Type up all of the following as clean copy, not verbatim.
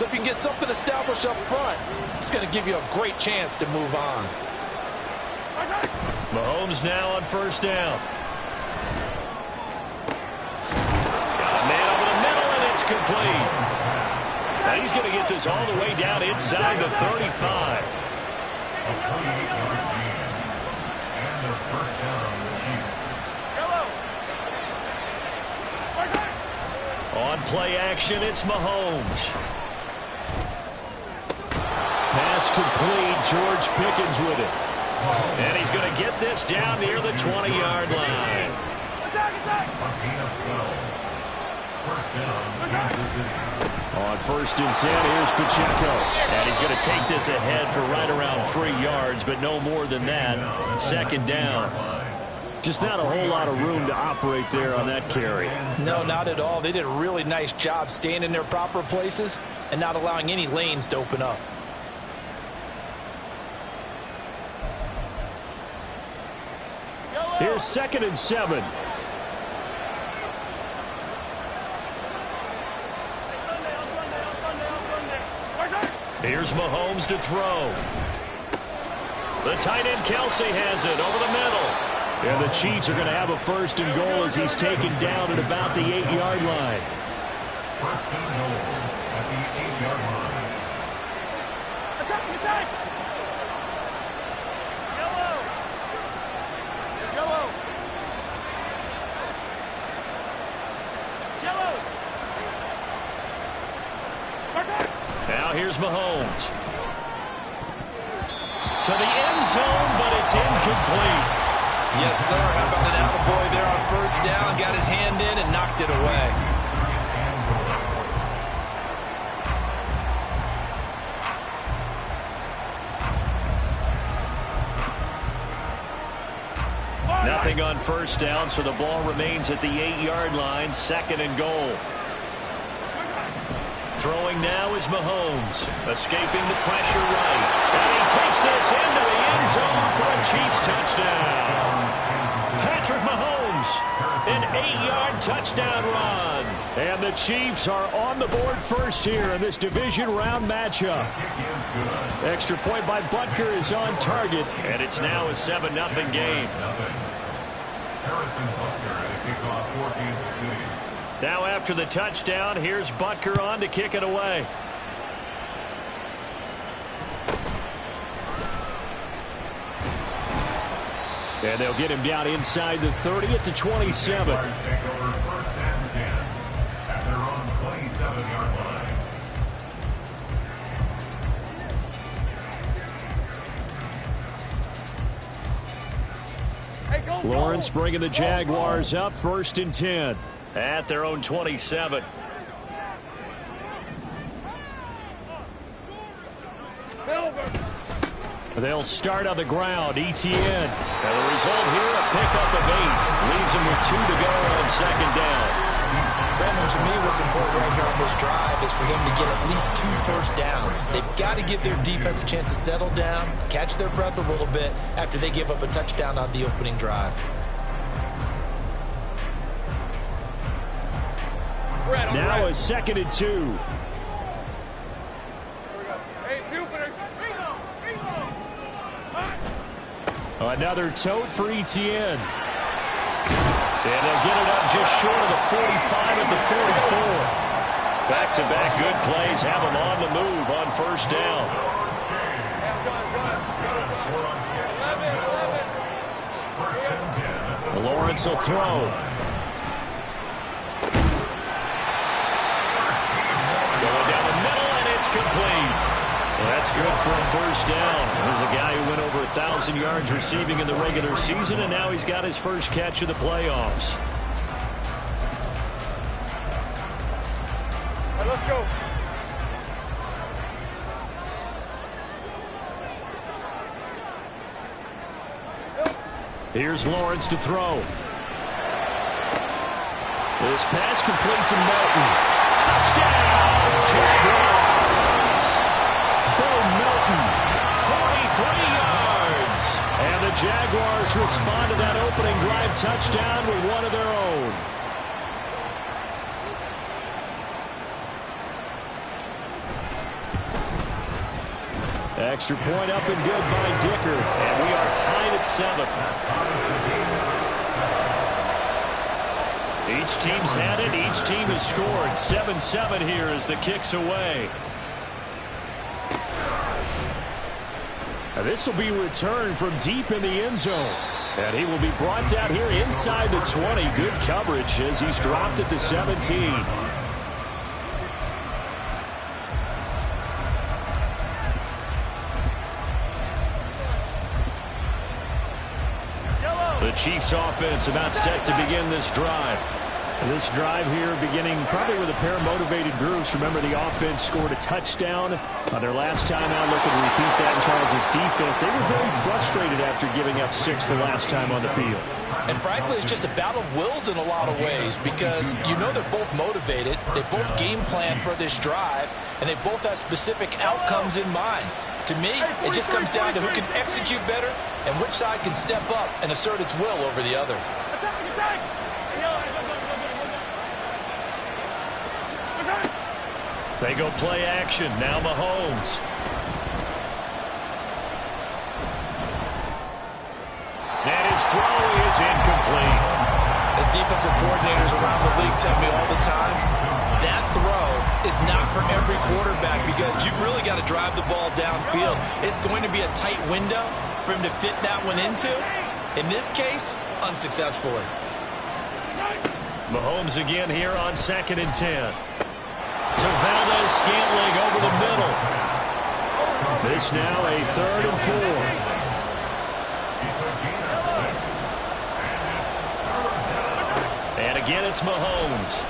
So if you can get something established up front, it's going to give you a great chance to move on. Mahomes now on first down. Got a man over the middle, and it's complete. Now he's going to get this all the way down inside the 35. On play action, it's Mahomes. Pass complete. George Pickens with it. And he's going to get this down near the 20-yard line. On first and 10, here's Pacheco. And he's going to take this ahead for right around 3 yards, but no more than that. Second down. Just not a whole lot of room to operate there on that carry. No, not at all. They did a really nice job staying in their proper places and not allowing any lanes to open up. Here's 2nd and 7. Here's Mahomes to throw. The tight end Kelsey has it over the middle. And the Chiefs are going to have a first and goal as he's taken down at about the 8-yard line. First and goal at the 8-yard line. Attack, attack! Yellow! Yellow! Yellow! Now here's Mahomes. To the end zone, but it's incomplete. Yes, sir. How about an attaboy there on first down? Got his hand in and knocked it away. Nothing on first down, so the ball remains at the 8-yard line. 2nd and goal. Throwing now is Mahomes. Escaping the pressure right. And he takes this into the end zone for a Chiefs touchdown. Patrick Mahomes, an 8-yard touchdown run. And the Chiefs are on the board first here in this division round matchup. Extra point by Butker is on target. And it's now a 7-0 game. Harrison Butker at a kickoff for Kansas City. Now after the touchdown, here's Butker on to kick it away. And they'll get him down inside the 30 at the 27. Take over first and 10 at their own 27-yard line. Lawrence bringing the Jaguars up 1st and 10 at their own 27. They'll start on the ground. ETN. And the result here, a pickup of 8. Leaves him with 2 to go on 2nd down. Brandon, to me, what's important right here on this drive is for them to get at least 2 first downs. They've got to give their defense a chance to settle down, catch their breath a little bit after they give up a touchdown on the opening drive. Now a 2nd and 2. Another tote for ETN. And they'll get it up just short of the 45 at the 44. Back-to-back good plays have them on the move on first down. Lawrence will throw. Going down the middle, and it's complete. Well, that's good for a first down. There's a guy who went over 1,000 yards receiving in the regular season, and now he's got his first catch of the playoffs. Right, let's go. Here's Lawrence to throw. This pass complete to Melton. Touchdown, Jaguars! Bo Melton, 43 yards. And the Jaguars respond to that opening drive touchdown with one of their own. Extra point up and good by Dicker. And we are tied at 7. Each team's had it. Each team has scored. 7-7 here as the kick's away. This will be returned from deep in the end zone. And he will be brought down here inside the 20. Good coverage as he's dropped at the 17. The Chiefs offense about set to begin this drive. This drive here beginning probably with a pair of motivated groups. Remember, the offense scored a touchdown on their last time out. Looking to repeat that in Charles' defense. They were very frustrated after giving up 6 the last time on the field. And frankly, it's just a battle of wills in a lot of ways because you know they're both motivated. They both game plan for this drive, and they both have specific outcomes in mind. To me, it just comes down to who can execute better and which side can step up and assert its will over the other. They go play action. Now Mahomes. And his throw is incomplete. As defensive coordinators around the league tell me all the time, that throw is not for every quarterback because you've really got to drive the ball downfield. It's going to be a tight window for him to fit that one into. In this case, unsuccessfully. Mahomes again here on 2nd and 10. To Valdez-Scantling over the middle. This now a 3rd and 4. And again, it's Mahomes.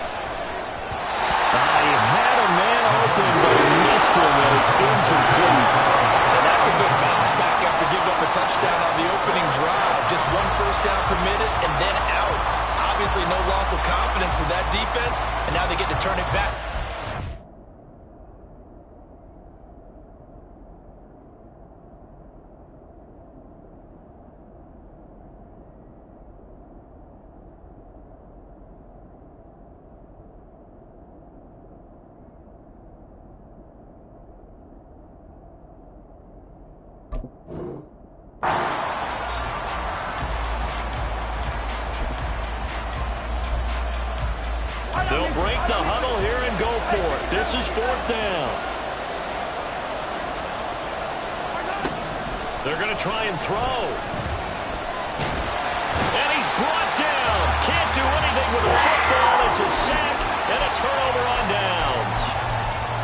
He had a man open, but he missed him, and it's incomplete. And that's a good bounce back after giving up a touchdown on the opening drive. Just 1 first down permitted and then out. Obviously, no loss of confidence with that defense, and now they get to turn it back. They'll break the huddle here and go for it. This is 4th down. They're going to try and throw. And he's brought down. Can't do anything with a football. It's a sack and a turnover on downs.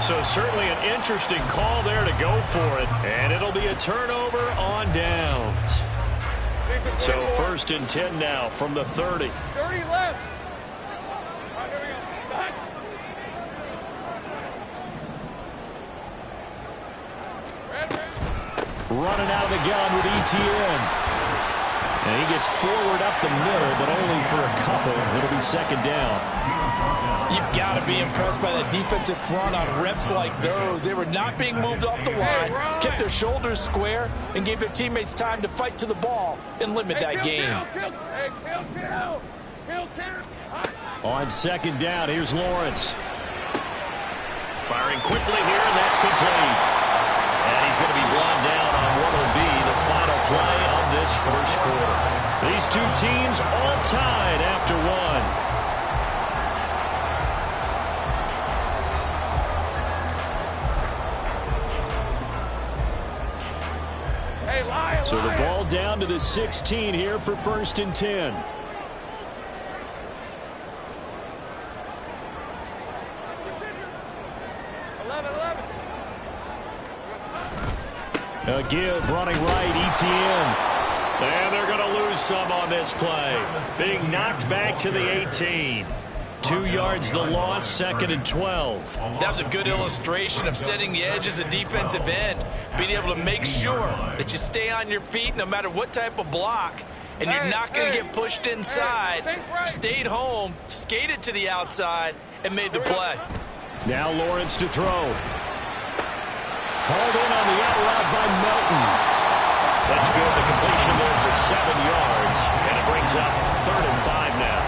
So certainly an interesting call there to go for it. And it'll be a turnover on downs. So 1st and 10 now from the 30. 30 left. Running out of the gun with ETN. And he gets forward up the middle, but only for a couple. It'll be 2nd down. You've got to be impressed by that defensive front on reps like those. They were not being moved off the line, kept their shoulders square, and gave their teammates time to fight to the ball and limit that game. On 2nd down, here's Lawrence. Firing quickly here, and that's complete. And he's going to be brought down on what will be the final play of this 1st quarter. These two teams all tied after 1. So the ball down to the 16 here for 1st and 10. A give running right, ETN. And they're going to lose some on this play. Being knocked back to the 18. 2 yards the loss, 2nd and 12. That was a good illustration of setting the edge as a defensive end. Being able to make sure that you stay on your feet no matter what type of block. And you're not going to get pushed inside. Stayed home, skated to the outside, and made the play. Now Lawrence to throw. Hauled in on the out route by Melton. That's good. The completion there for 7 yards. And it brings up 3rd and 5 now.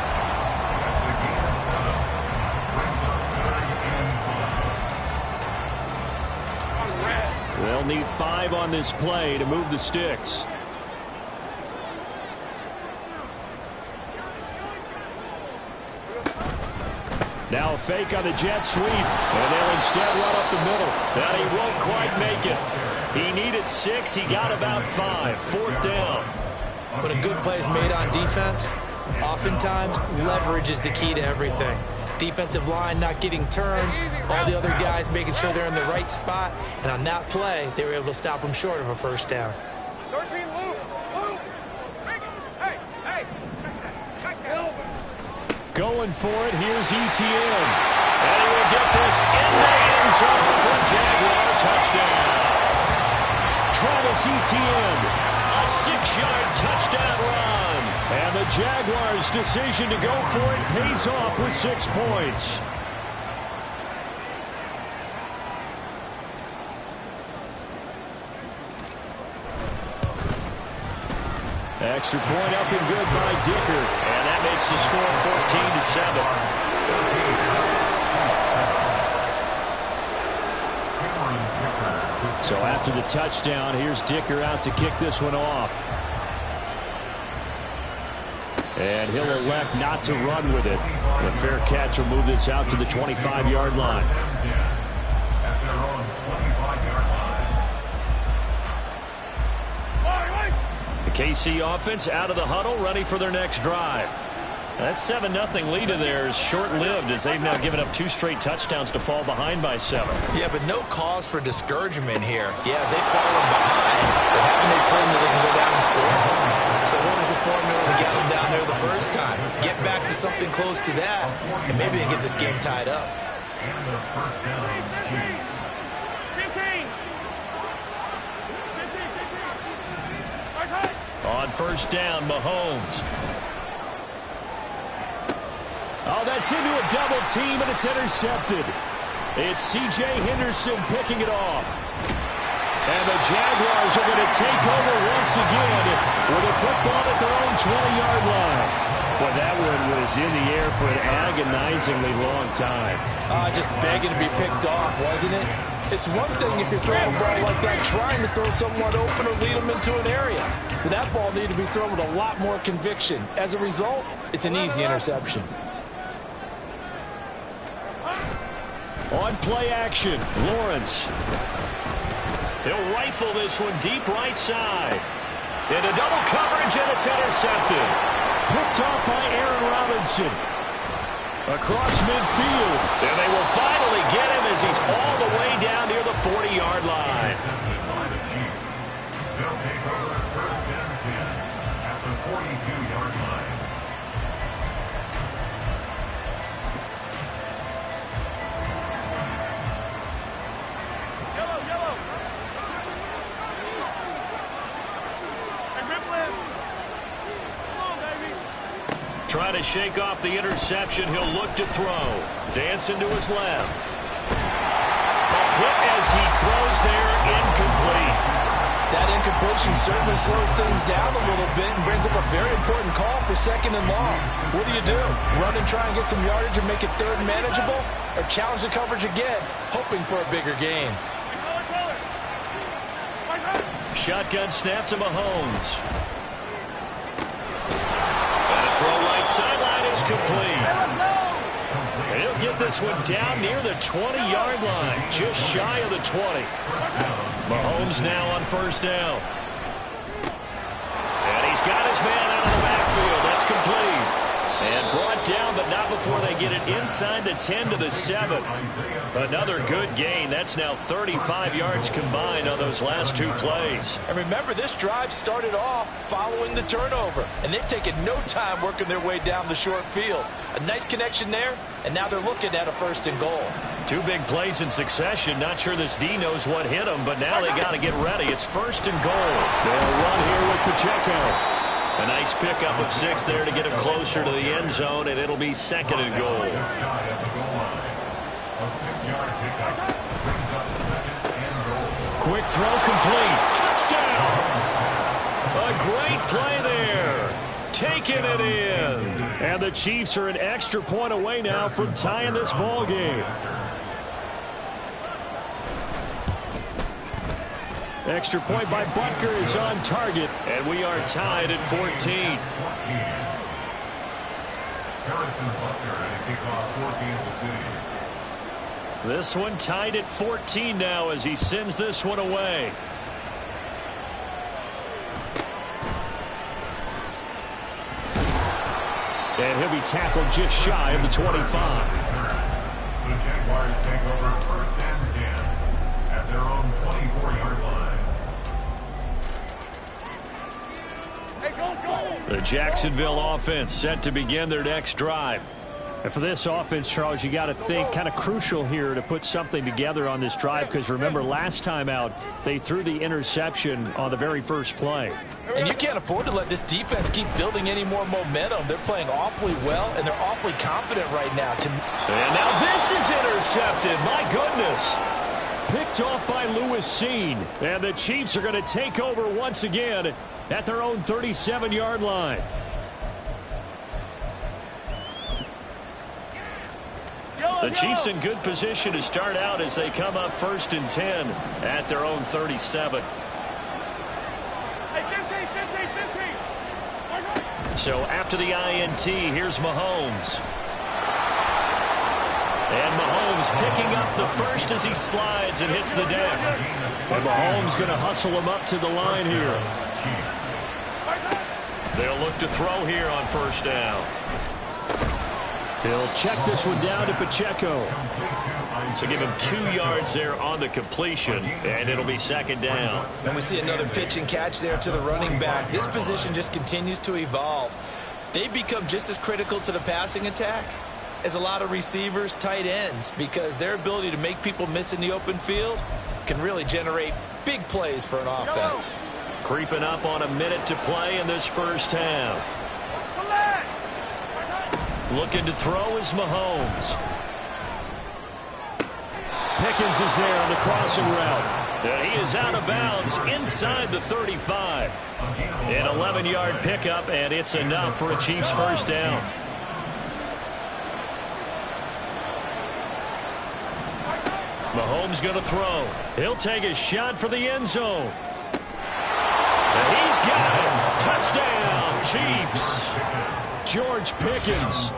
They'll need 5 on this play to move the sticks. Now a fake on the jet sweep, and they'll instead run up the middle. And he won't quite make it. He needed 6. He got about 5. 4th down. When a good play is made on defense, oftentimes leverage is the key to everything. Defensive line not getting turned, all the other guys making sure they're in the right spot, and on that play, they were able to stop them short of a 1st down. 13, Luke. Hey. Going for it, here's ETN. And he will get this in the end zone for a Jaguar touchdown. Travis Etienne, a 6-yard touchdown run. And the Jaguars' decision to go for it pays off with 6 points. Extra point up and good by Dicker. And that makes the score 14-7. So after the touchdown, here's Dicker out to kick this one off. And he'll elect not to run with it. The fair catch will move this out to the 25-yard line. The KC offense out of the huddle, ready for their next drive. That 7-0 lead of theirs short-lived as they've now given up 2 straight touchdowns to fall behind by 7. Yeah, but no cause for discouragement here. Yeah, they've fallen behind, but haven't they proven that they can go down and score? So what was the formula to get them down there the first time? Get back to something close to that, and maybe they get this game tied up. And the 1st down, Chiefs. 15. On 1st down, Mahomes. Oh, that's into a double team, and it's intercepted. It's C.J. Henderson picking it off. And the Jaguars are going to take over once again with a football at their own 20-yard line. Well, that one was in the air for an agonizingly long time. Just begging to be picked off, wasn't it? It's one thing if you're throwing a ball like that, trying to throw someone open or lead them into an area. But that ball needed to be thrown with a lot more conviction. As a result, it's an easy interception. On play action, Lawrence. He'll rifle this one deep right side. Into double coverage, and it's intercepted. Picked off by Aaron Robinson. Across midfield. And they will finally get him as he's all the way down near the 40-yard line. They'll take over 1st and 10 at the 42-yard line. Yellow. Hey, Ripland. Come on, baby. Trying to shake off the interception. He'll look to throw. Dancing to his left. A hit as he throws there, incomplete. That incompletion certainly slows things down a little bit and brings up a very important call for 2nd and long. What do? Run and try and get some yardage and make it 3rd manageable? Or challenge the coverage again, hoping for a bigger gain? Shotgun snap to Mahomes. And a throw right sideline is complete. And he'll get this one down near the 20-yard line, just shy of the 20. Mahomes now on 1st down. And he's got his man out of the backfield. That's complete. And brought down, but not before they get it inside the 10 to the 7. Another good gain. That's now 35 yards combined on those last 2 plays. And remember, this drive started off following the turnover, and they've taken no time working their way down the short field. A nice connection there, and now they're looking at a 1st and goal. 2 big plays in succession. Not sure this D knows what hit them, but now they got to get ready. It's 1st and goal. They'll run here with Pacheco. A nice pickup of 6 there to get him closer to the end zone, and it'll be 2nd and goal. A 6-yard pickup brings up 2nd and goal. Quick throw complete. Touchdown! A great play there. Taking it in. And the Chiefs are an extra point away now from tying this ball game. Extra point by Butker is on target, and we are tied at 14. Harrison Butker and a kickoff for Kansas City. This one tied at 14 now as he sends this one away. And he'll be tackled just shy of the 25. The Jaguars take over 1st and 10 at their own 24-yard line. Hey, go! The Jacksonville offense set to begin their next drive. And for this offense, Charles, you got to think kind of crucial here to put something together on this drive, because remember last time out they threw the interception on the very first play. And you can't afford to let this defense keep building any more momentum. They're playing awfully well, and they're awfully confident right now. And now this is intercepted. My goodness. Picked off by Luhcrazy. And the Chiefs are going to take over once again at their own 37-yard line. The Chiefs in good position to start out as they come up 1st and 10 at their own 37. Hey, 15. So after the INT, here's Mahomes. And Mahomes picking up the first as he slides and hits the deck. And Mahomes going to hustle him up to the line here. They'll look to throw here on 1st down. He'll check this one down to Pacheco. So give him 2 yards there on the completion, and it'll be 2nd down. And we see another pitch and catch there to the running back. This position just continues to evolve. They become just as critical to the passing attack as a lot of receivers, tight ends, because their ability to make people miss in the open field can really generate big plays for an offense. Creeping up on a minute to play in this first half. Looking to throw is Mahomes. Pickens is there on the crossing route. And he is out of bounds inside the 35. An 11-yard pickup, and it's enough for a Chiefs 1st down. Mahomes going to throw. He'll take a shot for the end zone. And he's got it. Touchdown, Chiefs. George Pickens,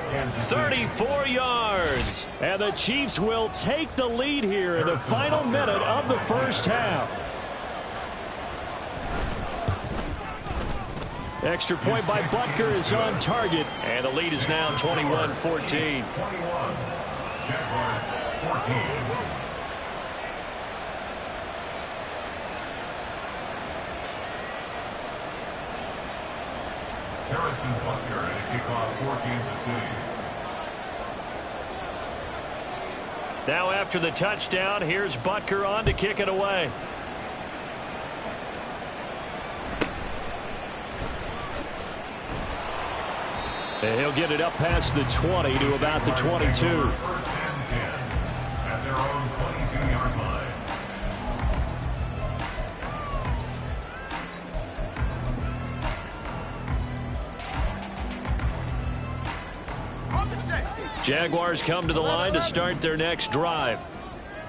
34 yards. And the Chiefs will take the lead here in the final minute of the first half. Extra point by Butker is on target. And the lead is now 21-14. 21. Jaguars 14. Harrison Butker and a kickoff for Kansas City. Now after the touchdown, here's Butker on to kick it away. And he'll get it up past the 20 to about the 22. 1st and 10 at their own 22-yard line. Jaguars come to the line to start their next drive.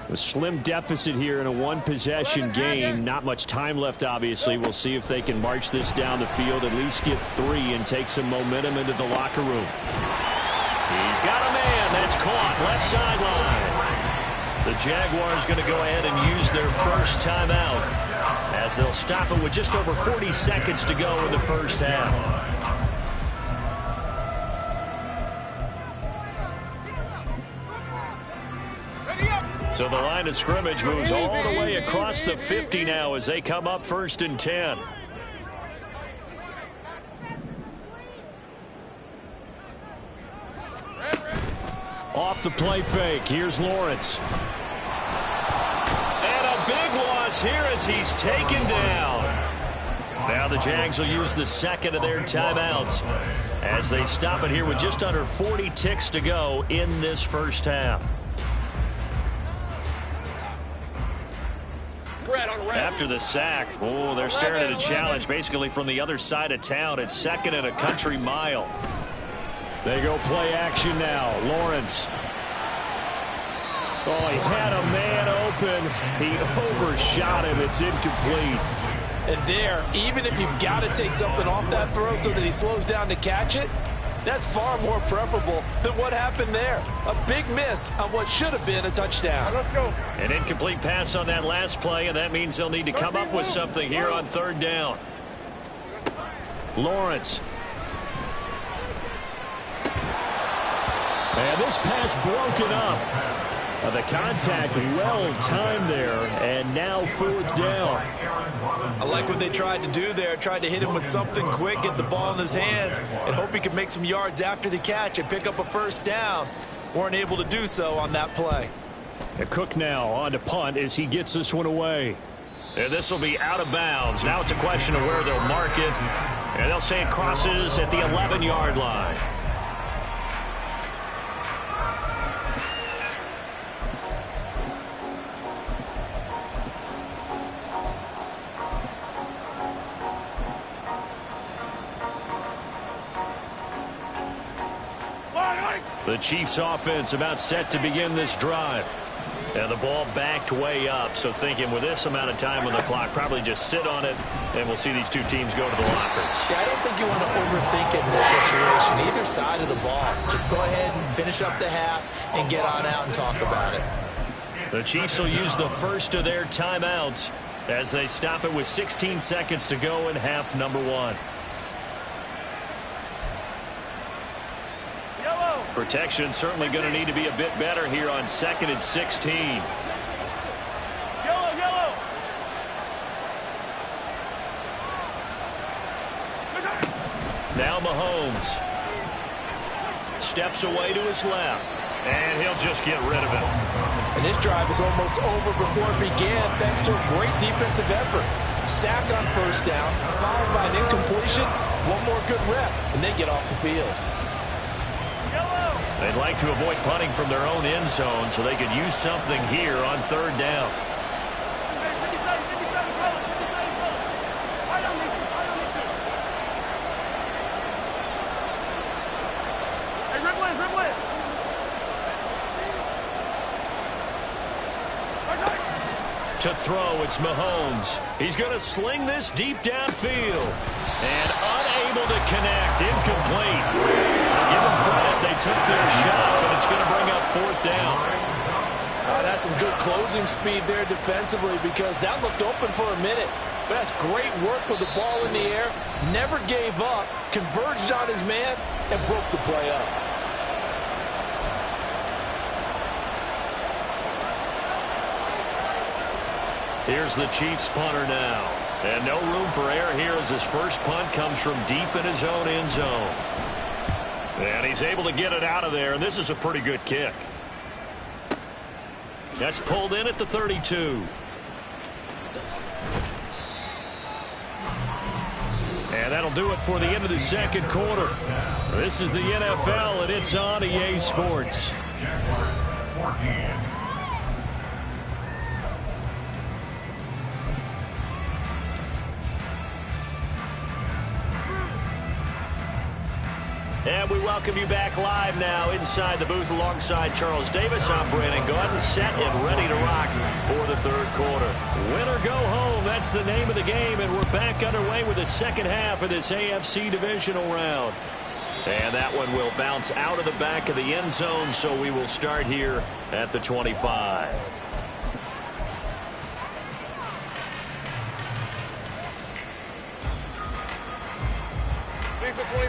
A slim deficit here in a one-possession game. Not much time left, obviously. We'll see if they can march this down the field, at least get 3 and take some momentum into the locker room. He's got a man. That's caught. Left sideline. The Jaguars going to go ahead and use their first timeout as they'll stop it with just over 40 seconds to go in the first half. So the line of scrimmage moves all the way across the 50 now as they come up 1st and 10. Off the play fake. Here's Lawrence. And a big loss here as he's taken down. Now the Jags will use the 2nd of their timeouts as they stop it here with just under 40 ticks to go in this first half. After the sack, they're staring at a challenge basically from the other side of town. It's 2nd and a country mile. They go play action now. Lawrence. Oh, he had a man open. He overshot him. It's incomplete. And there, even if you've got to take something off that throw so that he slows down to catch it, that's far more preferable than what happened there. A big miss on what should have been a touchdown. Let's go. An incomplete pass on that last play, and that means they'll need to come up with something here on third down. Lawrence. And this pass broken up. The contact well-timed there, and now fourth down. I like what they tried to do there. Tried to hit him with something quick, get the ball in his hands, and hope he could make some yards after the catch and pick up a first down. Weren't able to do so on that play. And Cook now on to punt as he gets this one away. And this will be out of bounds. Now it's a question of where they'll mark it. And they'll say it crosses at the 11-yard line. The Chiefs offense about set to begin this drive. And the ball backed way up. So thinking with this amount of time on the clock, probably just sit on it, and we'll see these two teams go to the lockers. Yeah, I don't think you want to overthink it in this situation. Either side of the ball. Just go ahead and finish up the half and get on out and talk about it. The Chiefs will use the first of their timeouts as they stop it with 16 seconds to go in half number one. Protection certainly going to need to be a bit better here on 2nd and 16. Yellow. Now Mahomes steps away to his left, and he'll just get rid of it. And this drive is almost over before it began thanks to a great defensive effort. Sack on first down, followed by an incompletion, one more good rep, and they get off the field. They'd like to avoid punting from their own end zone so they could use something here on third down. To throw, it's Mahomes. He's going to sling this deep downfield. And unable to connect. Incomplete. Give them credit. They took their shot, but it's going to bring up fourth down. That's some good closing speed there defensively because that looked open for a minute. But that's great work with the ball in the air. Never gave up. Converged on his man and broke the play up. Here's the Chiefs punter now. And no room for error here as his first punt comes from deep in his own end zone. And he's able to get it out of there, and this is a pretty good kick. That's pulled in at the 32. And that'll do it for the end of the second quarter. This is the NFL, and it's on EA Sports. Jaguars 14. And we welcome you back live now inside the booth alongside Charles Davis. I'm Brandon Gordon, set and ready to rock for the third quarter. Win or go home, that's the name of the game, and we're back underway with the second half of this AFC divisional round. And that one will bounce out of the back of the end zone, so we will start here at the 25.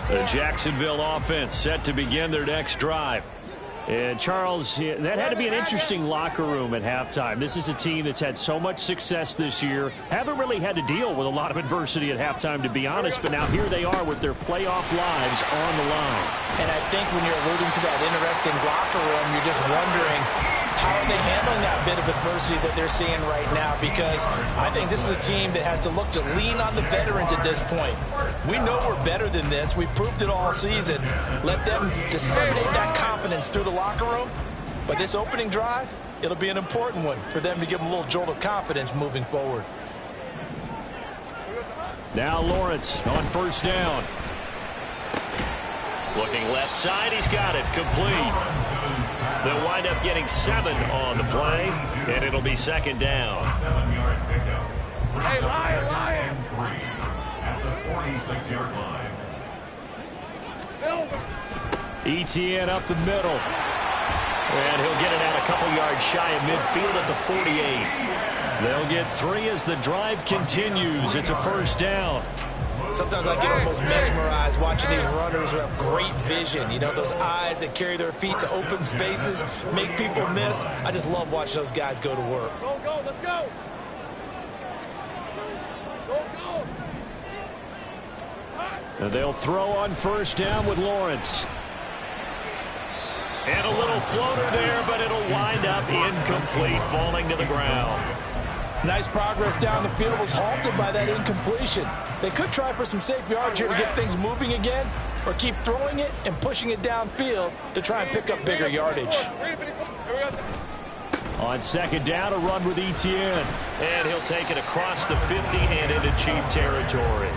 The Jacksonville offense set to begin their next drive. And Charles, that had to be an interesting locker room at halftime. This is a team that's had so much success this year. Haven't really had to deal with a lot of adversity at halftime, to be honest. But now here they are with their playoff lives on the line. And I think when you're alluding to that interesting locker room, you're just wondering, how are they handling that bit of adversity that they're seeing right now? Because I think this is a team that has to look to lean on the veterans at this point. We know we're better than this. We've proved it all season. Let them disseminate that confidence through the locker room. But this opening drive, it'll be an important one for them to give them a little jolt of confidence moving forward. Now Lawrence on first down. Looking left side, he's got it, complete. They'll wind up getting 7 on the play, and it'll be second down. 7-yard pickup. Hey, Lion! 3 at the 46-yard line. Etienne up the middle. And he'll get it out a couple yards shy of midfield at the 48. They'll get 3 as the drive continues. It's a first down. Sometimes I get almost mesmerized watching these runners who have great vision. You know, those eyes that carry their feet to open spaces, make people miss. I just love watching those guys go to work. Go, let's go! Go! And they'll throw on first down with Lawrence. And a little floater there, but it'll wind up incomplete, falling to the ground. Nice progress down the field, was halted by that incompletion. They could try for some safe yards here to get things moving again, or keep throwing it and pushing it downfield to try and pick up bigger yardage. On second down, a run with Etienne. And he'll take it across the 50 and into Chief territory.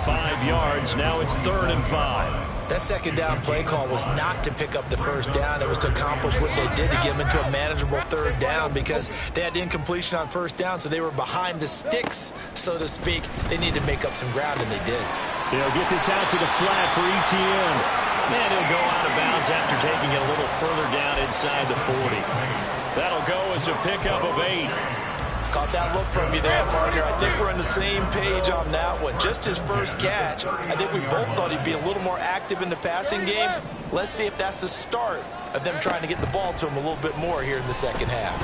5 yards, now it's 3rd and 5. That second down play call was not to pick up the first down. It was to accomplish what they did to get them into a manageable 3rd down because they had incompletion on first down, so they were behind the sticks, so to speak. They needed to make up some ground, and they did. They'll get this out to the flat for Etienne. And he'll go out of bounds after taking it a little further down inside the 40. That'll go as a pickup of 8. Caught that look from you there, partner. I think we're on the same page on that one. Just his first catch. I think we both thought he'd be a little more active in the passing game. Let's see if that's the start of them trying to get the ball to him a little bit more here in the second half.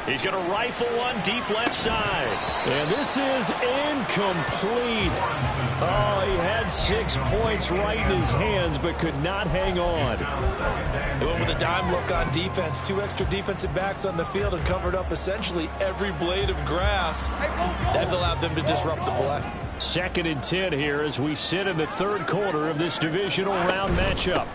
He's going to rifle one deep left side. And this is incomplete. Oh, he had 6 points right in his hands, but could not hang on. They went with a dime look on defense. 2 extra defensive backs on the field and covered up essentially every blade of grass. That allowed them to disrupt the play. 2nd and 10 here as we sit in the 3rd quarter of this divisional round matchup.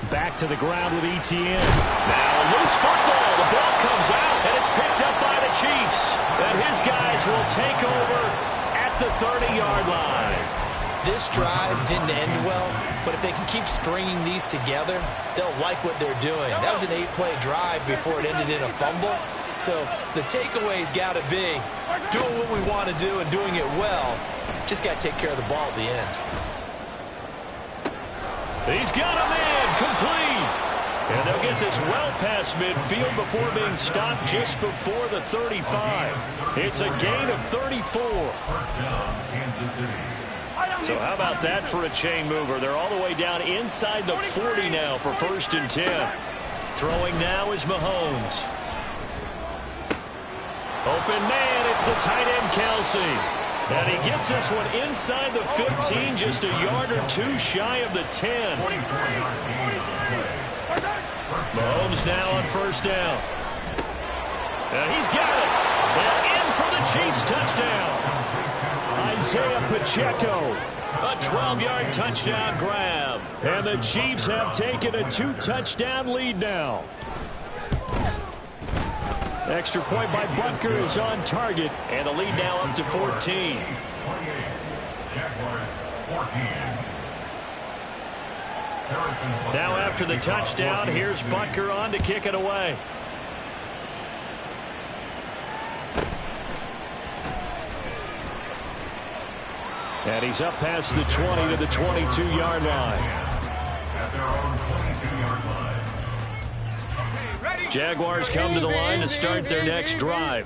Back to the ground with Etienne. Now a loose football. The ball comes out, and it's picked up by the Chiefs. And his guys will take over at the 30-yard line. This drive didn't end well, but if they can keep stringing these together, they'll like what they're doing. That was an 8-play drive before it ended in a fumble. So the takeaway's got to be doing what we want to do and doing it well. Just got to take care of the ball at the end. He's got a man complete. And they'll get this well past midfield before being stopped just before the 35. It's a gain of 34. First down, Kansas City. So how about that for a chain mover? They're all the way down inside the 40 now for 1st and 10. Throwing now is Mahomes. Open man, it's the tight end Kelsey. And he gets this one inside the 15, just a yard or 2 shy of the 10. Mahomes now on first down. And he's got it. And in for the Chiefs touchdown. Isaiah Pacheco. A 12-yard touchdown grab. And the Chiefs have taken a 2-touchdown lead now. Extra point by Butker is on target. And the lead now up to 14. Now after the touchdown, here's Butker on to kick it away. And he's up past the 20 to the 22-yard line. At their own 22-yard line. Jaguars come to the line to start their next drive.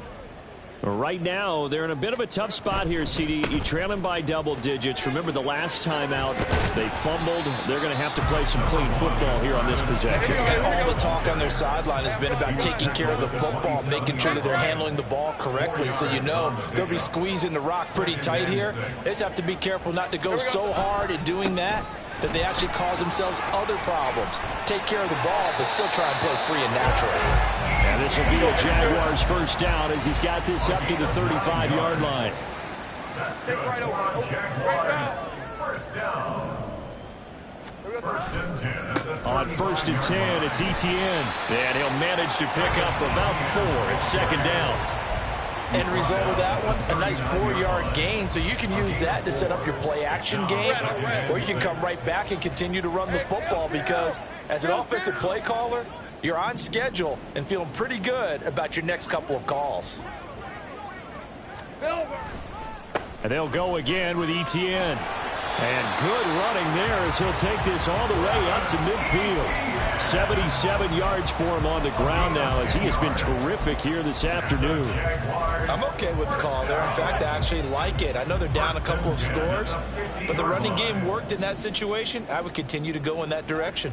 Right now, they're in a bit of a tough spot here, CD. You trail them by double digits. Remember the last time out, they fumbled. They're going to have to play some clean football here on this possession. All the talk on their sideline has been about taking care of the football, making sure that they're handling the ball correctly. So you know they'll be squeezing the rock pretty tight here. They just have to be careful not to go so hard in doing that they actually cause themselves other problems. Take care of the ball, but still try and play free and natural. And this will be a Jaguars first down as he's got this up to the 35-yard line. That's good for Jaguars. First down. First and 10 at the 35. On 1st and 10, it's Etienne. And he'll manage to pick up about 4 at second down. End result of that one, a nice 4-yard gain. So you can use that to set up your play-action game, or you can come right back and continue to run the football because as an offensive play caller, You're on schedule and feeling pretty good about your next couple of calls. And they'll go again with ETN. And good running there as he'll take this all the way up to midfield. 77 yards for him on the ground now as he has been terrific here this afternoon. I'm okay with the call there. In fact, I actually like it. I know they're down a couple of scores, but the running game worked in that situation. I would continue to go in that direction.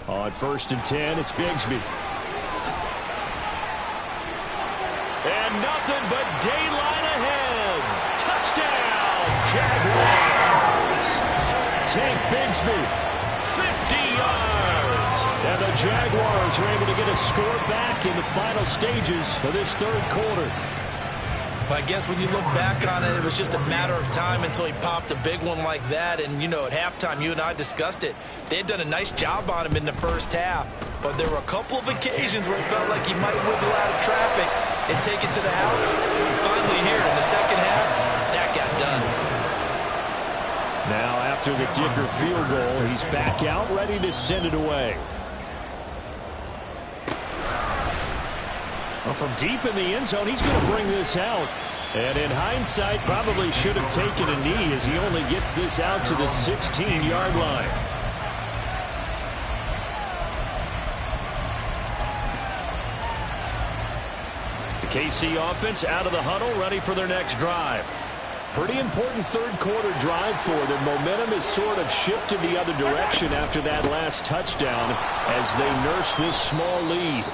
On 1st and 10, it's Bigsby. And nothing but daylight ahead. Touchdown, Jaguars. Tank Bigsby, 50 yards. And the Jaguars are able to get a score back in the final stages of this third quarter. Well, I guess when you look back on it, it was just a matter of time until he popped a big one like that. And, you know, at halftime, you and I discussed it. They had done a nice job on him in the first half. But there were a couple of occasions where it felt like he might wiggle out of traffic and take it to the house. And finally here in the second half, that got done. Now, after the Dicker field goal, he's back out, ready to send it away. Well, from deep in the end zone, he's going to bring this out. And in hindsight, probably should have taken a knee as he only gets this out to the 16-yard line. The KC offense out of the huddle, ready for their next drive. Pretty important third quarter drive for them. Momentum has sort of shifted the other direction after that last touchdown as they nurse this small lead.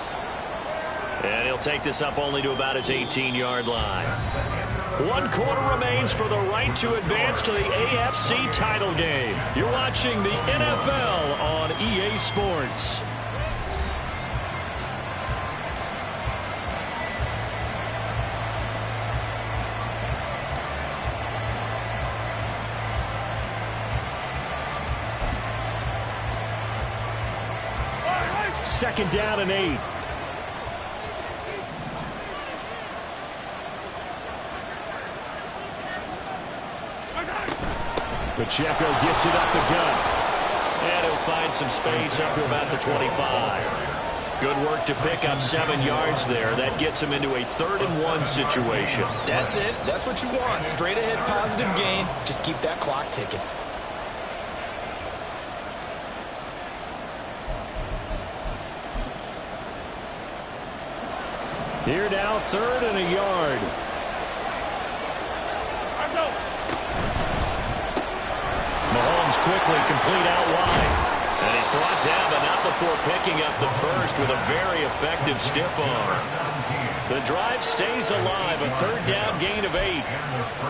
And he'll take this up only to about his 18-yard line. 1 quarter remains for the right to advance to the AFC title game. You're watching the NFL on EA Sports. Second down and 8. Pacheco gets it up the gut. And he'll find some space up to about the 25. Good work to pick up 7 yards there. That gets him into a 3rd-and-1 situation. That's it. That's what you want. Straight ahead positive gain. Just keep that clock ticking. Here now, 3rd and a yard. Mahomes quickly complete out wide. And he's brought down, but not before picking up the first with a very effective stiff arm. The drive stays alive, a 3rd down gain of 8.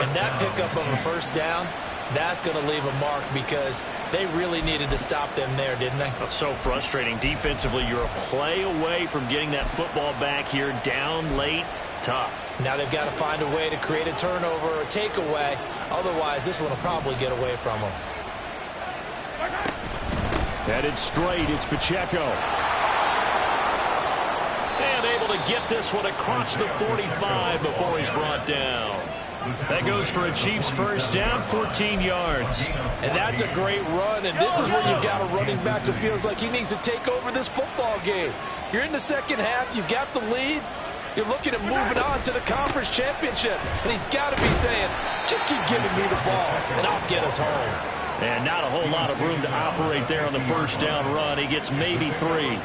And that pickup of a 1st down, that's going to leave a mark because they really needed to stop them there, didn't they? That's so frustrating. Defensively, you're a play away from getting that football back here, down late. Tough. Now they've got to find a way to create a turnover or a takeaway. Otherwise, this one will probably get away from them. Headed straight, it's Pacheco. And able to get this one across the 45 before he's brought down. That goes for a Chiefs 1st down, 14 yards. And that's a great run, and this is where you've got a running back who feels like he needs to take over this football game. You're in the second half, you've got the lead. You're looking at moving on to the conference championship, and he's got to be saying, just keep giving me the ball, and I'll get us home. And not a whole lot of room to operate there on the 1st down run. He gets maybe 3.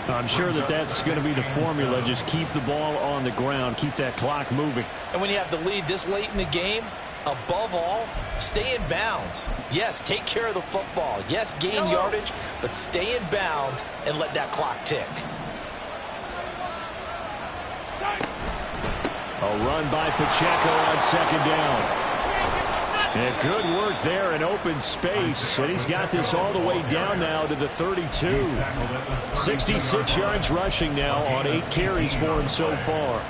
I'm sure that that's going to be the formula. Just keep the ball on the ground. Keep that clock moving. And when you have the lead this late in the game, above all, stay in bounds. Yes, take care of the football. Yes, gain yardage, but stay in bounds and let that clock tick. A run by Pacheco on 2nd down. And good work there in open space. And he's got this all the way down now to the 32. 66 yards rushing now on 8 carries for him so far.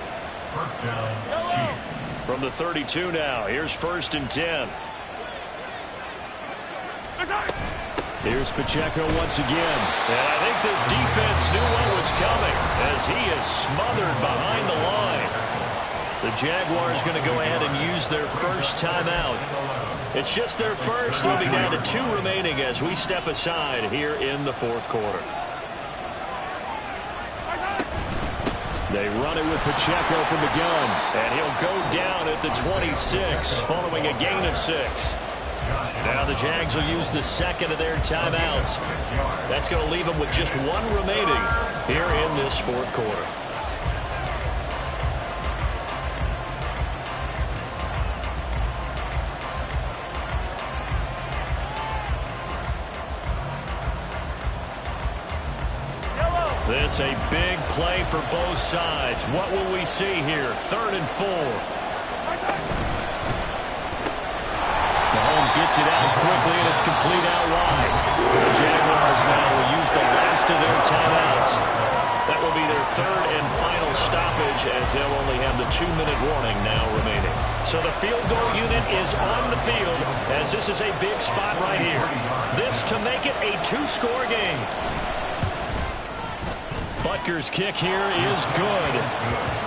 First down, Chiefs. From the 32 now, here's 1st and 10. Here's Pacheco once again. And I think this defense knew what was coming as he is smothered behind the line. The Jaguars going to go ahead and use their first timeout. It's just their first. They'll be down to 2 remaining as we step aside here in the fourth quarter. They run it with Pacheco from the gun, and he'll go down at the 26 following a gain of 6. Now the Jags will use the second of their timeouts. That's going to leave them with just 1 remaining here in this fourth quarter. This a big play for both sides. What will we see here? 3rd and 4. Mahomes gets it out quickly, and it's complete out wide. The Jaguars now will use the last of their timeouts. That will be their 3rd and final stoppage, as they'll only have the 2-minute warning now remaining. So the field goal unit is on the field, as this is a big spot right here. This to make it a 2-score game. Butker's kick here is good.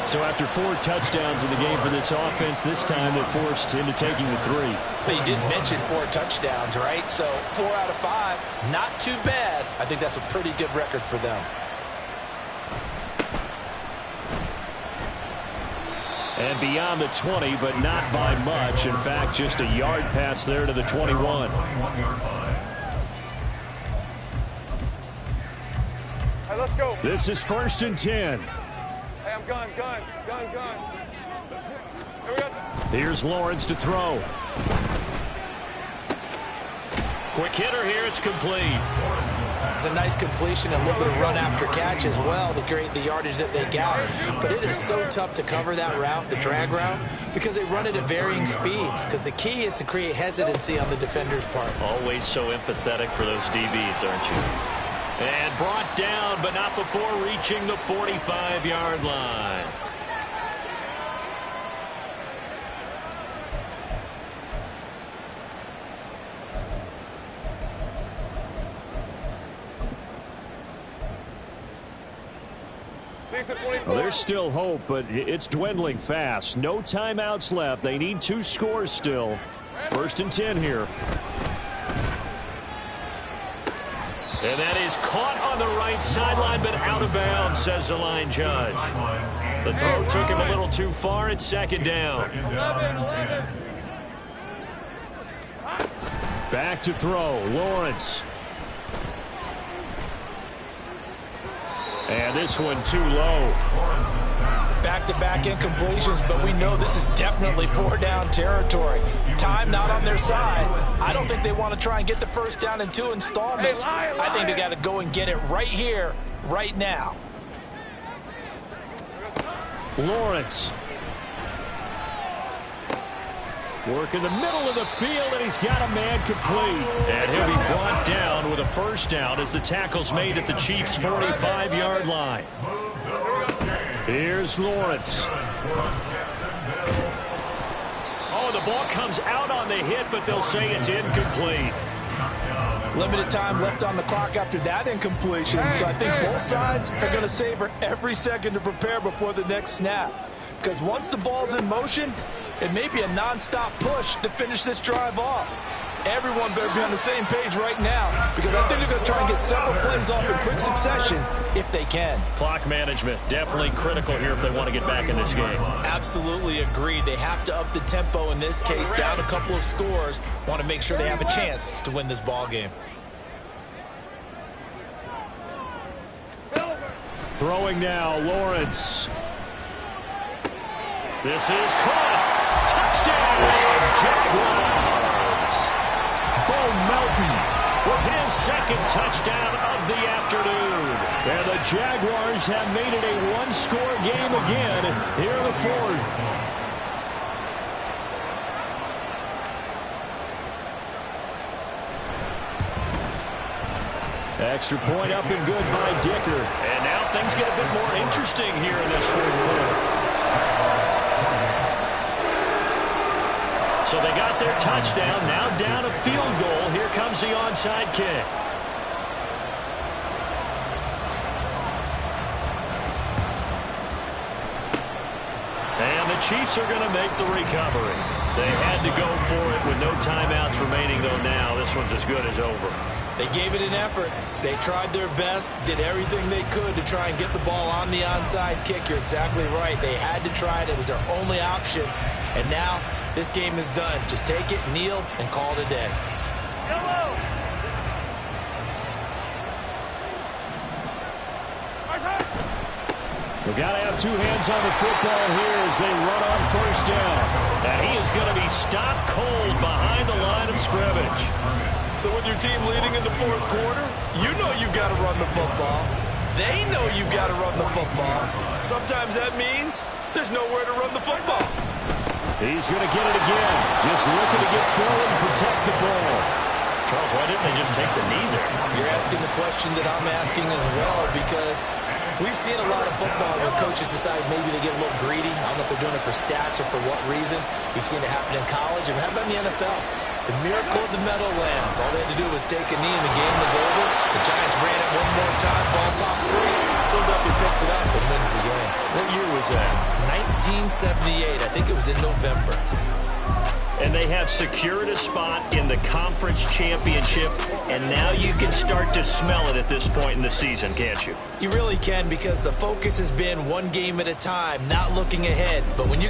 So after 4 touchdowns in the game for this offense, this time they're forced into taking the 3. But you did mention 4 touchdowns, right? So 4 out of 5, not too bad. I think that's a pretty good record for them. And beyond the 20, but not by much. In fact, just a yard pass there to the 21. Hey, let's go. This is 1st and 10. Hey, I'm gun. Here we go. Here's Lawrence to throw. Quick hitter here. It's complete. It's a nice completion and a little bit of run after catch as well to create the yardage that they got. But it is so tough to cover that route, the drag route, because they run it at varying speeds. Because the key is to create hesitancy on the defender's part. Always so empathetic for those DBs, aren't you? And brought down, but not before reaching the 45-yard line. Well, there's still hope, but it's dwindling fast. No timeouts left. They need 2 scores still. 1st and 10 here. And that is caught on the right sideline, but out of bounds, says the line judge. The throw took him a little too far. It's 2nd down. Back to throw. Lawrence. And this one too low. Back-to-back incompletions, but we know this is definitely 4-down territory. Time not on their side. I don't think they want to try and get the 1st down in 2 installments. I think they got to go and get it right here, right now. Lawrence. Work in the middle of the field, and he's got a man complete. And he'll be brought down with a 1st down as the tackle's made at the Chiefs' 45-yard line. Here's Lawrence. Oh, the ball comes out on the hit, but they'll say it's incomplete. Limited time left on the clock after that incompletion, so I think both sides are going to savor every second to prepare before the next snap. Because once the ball's in motion, it may be a non-stop push to finish this drive off. Everyone better be on the same page right now, because I think they're going to try and get several plays off in quick succession if they can. Clock management definitely critical here if they want to get back in this game. Absolutely agreed. They have to up the tempo in this case, down a couple of scores. Want to make sure they have a chance to win this ball game. Throwing now, Lawrence. This is caught. Touchdown, Jaguars. Bo Melton with his 2nd touchdown of the afternoon. And the Jaguars have made it a 1-score game again here in the 4th. Extra point up and good by Dicker. And now things get a bit more interesting here in this 4th quarter. So they got their touchdown, now down a field goal. Here comes the onside kick. And the Chiefs are going to make the recovery. They had to go for it with no timeouts remaining, though. Now this one's as good as over. They gave it an effort. They tried their best, did everything they could to try and get the ball on the onside kick. You're exactly right. They had to try it. It was their only option. And now this game is done. Just take it, kneel, and call it a day. We've got to have two hands on the football here as they run on first down. And he is going to be stopped cold behind the line of scrimmage. So with your team leading in the fourth quarter, you know you've got to run the football. They know you've got to run the football. Sometimes that means there's nowhere to run the football. He's going to get it again. Just looking to get forward and protect the ball. Charles, why didn't they just take the knee there? You're asking the question that I'm asking as well, because we've seen a lot of football where coaches decide maybe they get a little greedy. I don't know if they're doing it for stats or for what reason. We've seen it happen in college. And how about in the NFL? The miracle of the Meadowlands. All they had to do was take a knee and the game was over. The Giants ran it one more time. Ball popped free. Philadelphia picks it up and wins the game. What year was that? 1978. I think it was in November. And they have secured a spot in the conference championship, and now you can start to smell it at this point in the season, can't you? You really can, because the focus has been one game at a time, not looking ahead. But when you get